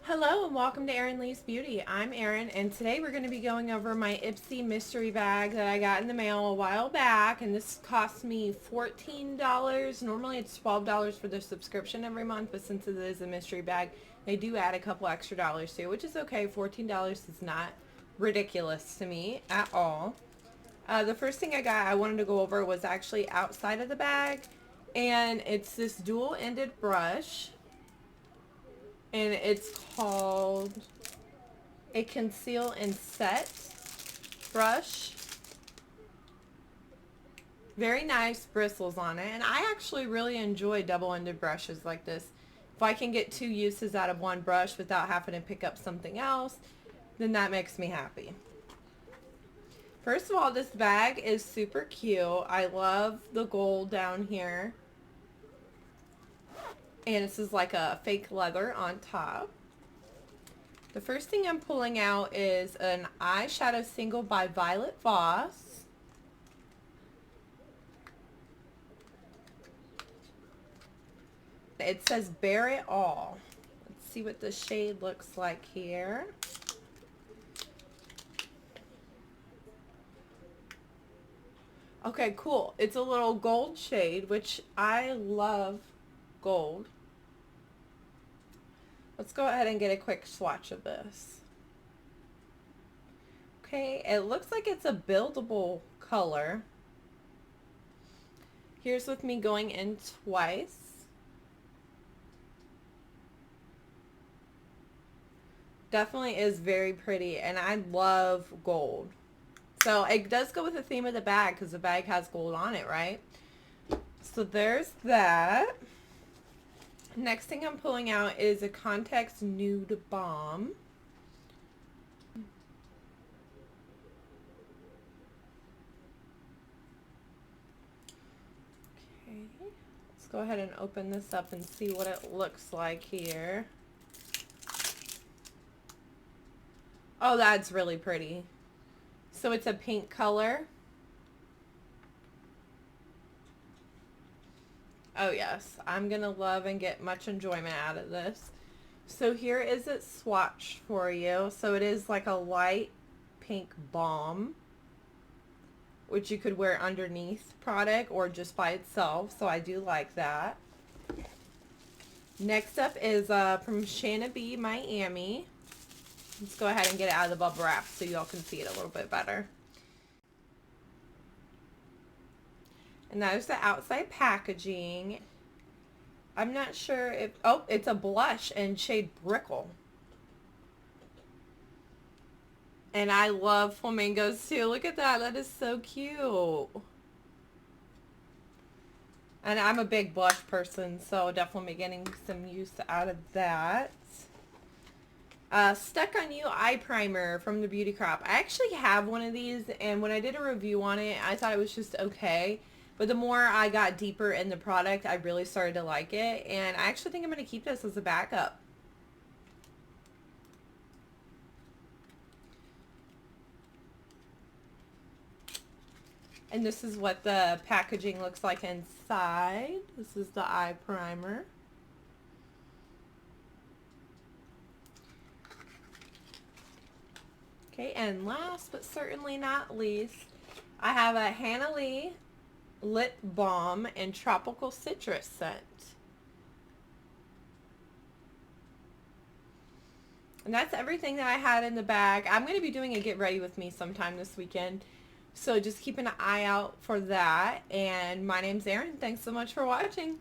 Hello and welcome to Erin Lee's Beauty. I'm Erin and today we're going to be going over my Ipsy mystery bag that I got in the mail a while back, and this cost me $14. Normally it's $12 for the subscription every month, but since it is a mystery bag, they do add a couple extra dollars to it, which is okay. $14 is not ridiculous to me at all. The first thing I wanted to go over was actually outside of the bag, and it's this dual-ended brush. And it's called a Conceal and Set brush. Very nice bristles on it. And I actually really enjoy double-ended brushes like this. If I can get two uses out of one brush without having to pick up something else, then that makes me happy. First of all, this bag is super cute. I love the gold down here. And this is like a fake leather on top. The first thing I'm pulling out is an eyeshadow single by Violet Voss. It says Bear It All. Let's see what the shade looks like here. Okay, cool. It's a little gold shade, which I love gold. Let's go ahead and get a quick swatch of this. Okay, it looks like it's a buildable color. Here's with me going in twice. Definitely is very pretty, and I love gold. So it does go with the theme of the bag because the bag has gold on it, right? So there's that. Next thing I'm pulling out is a Context Nude Balm. Okay, let's go ahead and open this up and see what it looks like here. Oh, that's really pretty. So it's a pink color. Oh yes, I'm gonna love and get much enjoyment out of this. So here is it swatched for you. So it is like a light pink balm, which you could wear underneath product or just by itself. So I do like that. Next up is from Shanna B Miami. Let's go ahead and get it out of the bubble wrap so y'all can see it a little bit better. And that is the outside packaging. I'm not sure if... Oh, it's a blush in shade Brickle. And I love flamingos too. Look at that. That is so cute. And I'm a big blush person, so definitely getting some use out of that. Stuck on You eye primer from the Beauty Crop. I actually have one of these, and when I did a review on it, I thought it was just okay. But the more I got deeper in the product, I really started to like it. And I actually think I'm going to keep this as a backup. And this is what the packaging looks like inside. This is the eye primer. Okay, and last but certainly not least, I have a Hannah Lee Lip Balm and Tropical Citrus scent. And that's everything that I had in the bag. I'm going to be doing a get ready with me sometime this weekend. So just keep an eye out for that. And my name's Erin. Thanks so much for watching.